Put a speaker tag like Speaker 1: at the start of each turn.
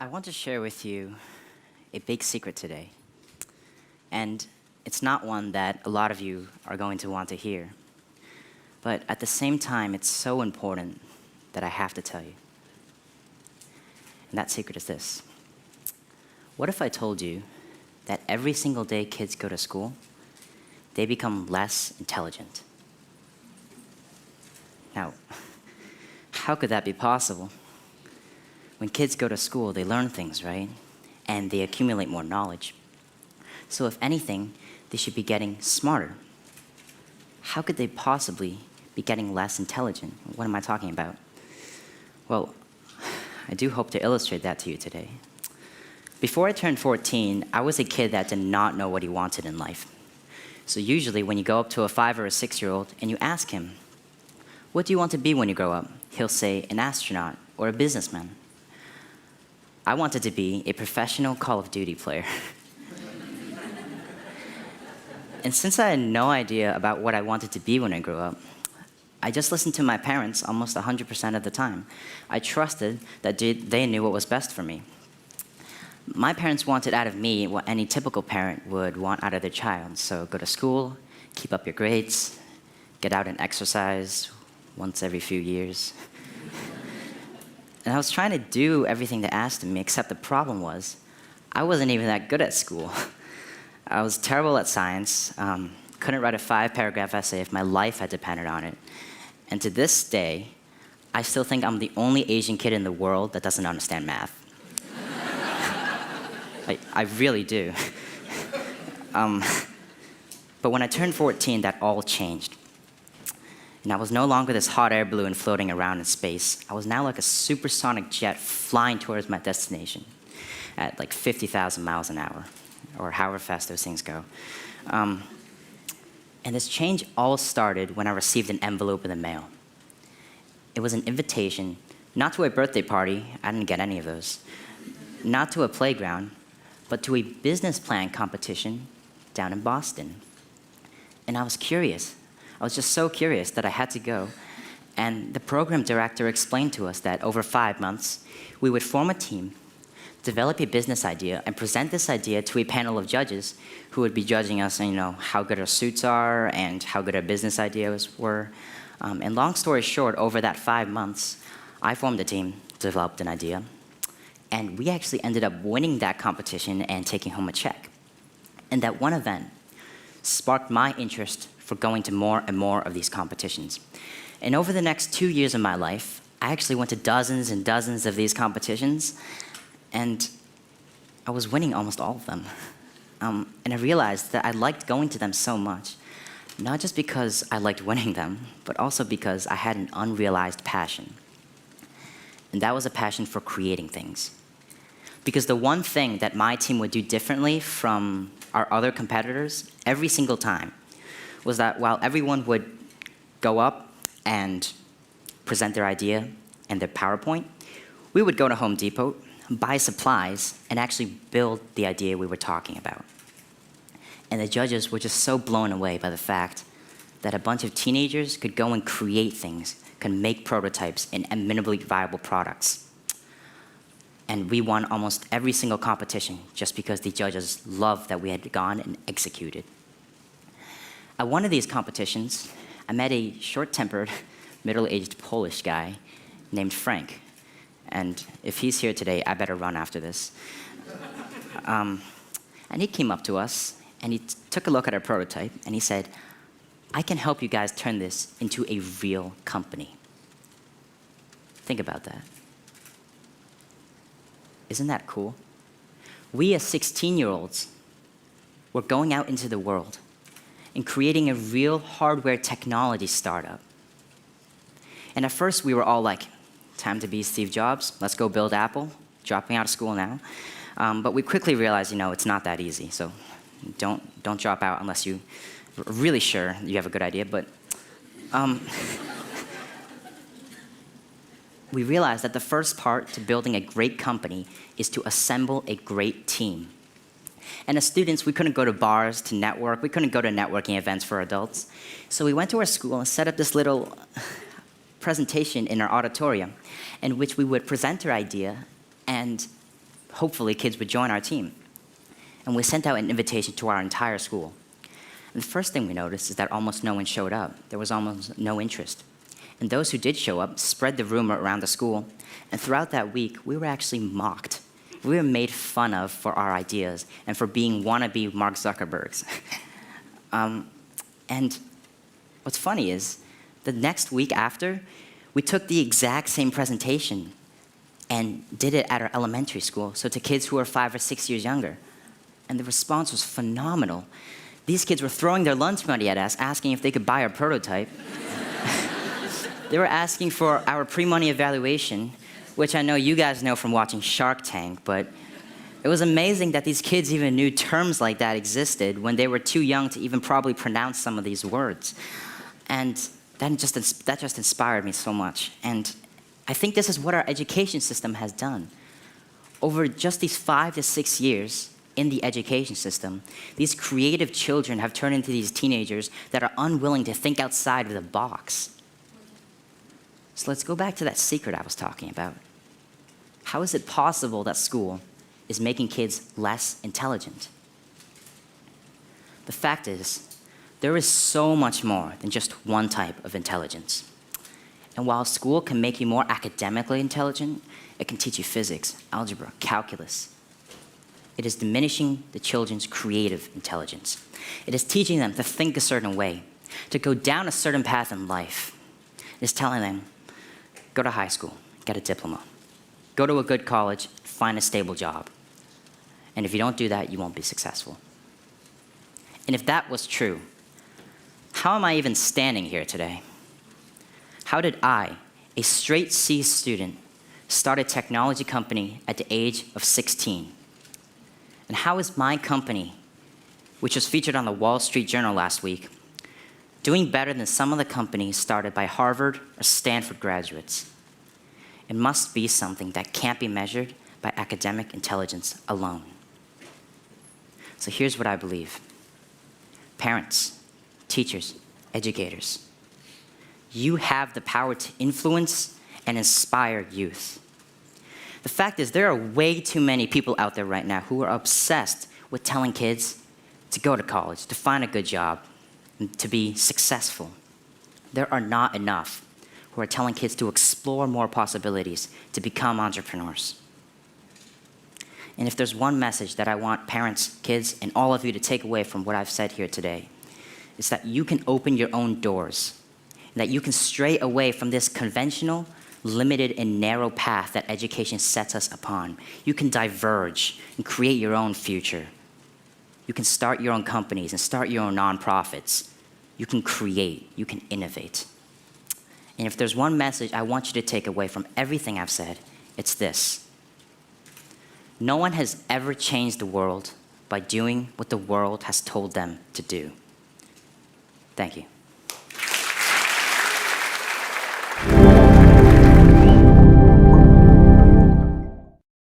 Speaker 1: I want to share with you a big secret today. And it's not one that a lot of you are going to want to hear. But at the same time, it's so important that I have to tell you. And that secret is this. What if I told you that every single day kids go to school, they become less intelligent? Now, how could that be possible? When kids go to school, they learn things, right? And they accumulate more knowledge. So if anything, they should be getting smarter. How could they possibly be getting less intelligent? What am I talking about? Well, I do hope to illustrate that to you today. Before I turned 14, I was a kid that did not know what he wanted in life. So usually when you go up to a 5 or a 6-year-old and you ask him, what do you want to be when you grow up? He'll say an astronaut or a businessman. I wanted to be a professional Call of Duty player. And since I had no idea about what I wanted to be when I grew up, I just listened to my parents almost 100% of the time. I trusted that they knew what was best for me. My parents wanted out of me what any typical parent would want out of their child. So go to school, keep up your grades, get out and exercise once every few years. And I was trying to do everything they asked of me, except the problem was, I wasn't even that good at school. I was terrible at science, couldn't write a 5-paragraph essay if my life had depended on it. And to this day, I still think I'm the only Asian kid in the world that doesn't understand math. I really do. But when I turned 14, that all changed. And I was no longer this hot air balloon floating around in space. I was now like a supersonic jet flying towards my destination at like 50,000 miles an hour, or however fast those things go. And this change all started when I received an envelope in the mail. It was an invitation, not to a birthday party, I didn't get any of those, not to a playground, but to a business plan competition down in Boston. And I was curious. I was just so curious that I had to go. And the program director explained to us that over 5 months, we would form a team, develop a business idea, and present this idea to a panel of judges who would be judging us on, how good our suits are and how good our business ideas were. And long story short, over that 5 months, I formed a team, developed an idea, and we actually ended up winning that competition and taking home a check. And that one event sparked my interest for going to more and more of these competitions. And over the next 2 years of my life, I actually went to dozens and dozens of these competitions, and I was winning almost all of them. And I realized that I liked going to them so much, not just because I liked winning them, but also because I had an unrealized passion. And that was a passion for creating things. Because the one thing that my team would do differently from our other competitors every single time was that while everyone would go up and present their idea and their PowerPoint, we would go to Home Depot, buy supplies, and actually build the idea we were talking about. And the judges were just so blown away by the fact that a bunch of teenagers could go and create things, could make prototypes and minimally viable products. And we won almost every single competition just because the judges loved that we had gone and executed. At one of these competitions, I met a short-tempered, middle-aged Polish guy named Frank. And if he's here today, I better run after this. And he came up to us, and he took a look at our prototype, and he said, I can help you guys turn this into a real company. Think about that. Isn't that cool? We as 16-year-olds were going out into the world and creating a real hardware technology startup. And at first, we were all like, time to be Steve Jobs, let's go build Apple, dropping out of school now. But we quickly realized, it's not that easy, so don't drop out unless you're really sure you have a good idea. But we realized that the first part to building a great company is to assemble a great team. And as students, we couldn't go to bars to network. We couldn't go to networking events for adults. So we went to our school and set up this little presentation in our auditorium in which we would present our idea, and hopefully kids would join our team. And we sent out an invitation to our entire school. And the first thing we noticed is that almost no one showed up. There was almost no interest. And those who did show up spread the rumor around the school. And throughout that week, we were actually mocked. We were made fun of for our ideas and for being wannabe Mark Zuckerbergs. And what's funny is, the next week after, we took the exact same presentation and did it at our elementary school, so to kids who are 5 or 6 years younger. And the response was phenomenal. These kids were throwing their lunch money at us, asking if they could buy our prototype. They were asking for our pre-money evaluation, which I know you guys know from watching Shark Tank, but it was amazing that these kids even knew terms like that existed when they were too young to even probably pronounce some of these words. And that just inspired me so much. And I think this is what our education system has done. Over just these 5 to 6 years in the education system, these creative children have turned into these teenagers that are unwilling to think outside of the box. So let's go back to that secret I was talking about. How is it possible that school is making kids less intelligent? The fact is, there is so much more than just one type of intelligence. And while school can make you more academically intelligent, it can teach you physics, algebra, calculus. It is diminishing the children's creative intelligence. It is teaching them to think a certain way, to go down a certain path in life. It is telling them, go to high school, get a diploma. Go to a good college, find a stable job. And if you don't do that, you won't be successful. And if that was true, how am I even standing here today? How did I, a straight C student, start a technology company at the age of 16? And how is my company, which was featured on the Wall Street Journal last week, doing better than some of the companies started by Harvard or Stanford graduates? It must be something that can't be measured by academic intelligence alone. So here's what I believe. Parents, teachers, educators, you have the power to influence and inspire youth. The fact is, there are way too many people out there right now who are obsessed with telling kids to go to college, to find a good job, and to be successful. There are not enough who are telling kids to explore more possibilities, to become entrepreneurs. And if there's one message that I want parents, kids, and all of you to take away from what I've said here today, it's that you can open your own doors, and that you can stray away from this conventional, limited, and narrow path that education sets us upon. You can diverge and create your own future. You can start your own companies and start your own nonprofits. You can create, you can innovate. And if there's one message I want you to take away from everything I've said, it's this. No one has ever changed the world by doing what the world has told them to do. Thank you.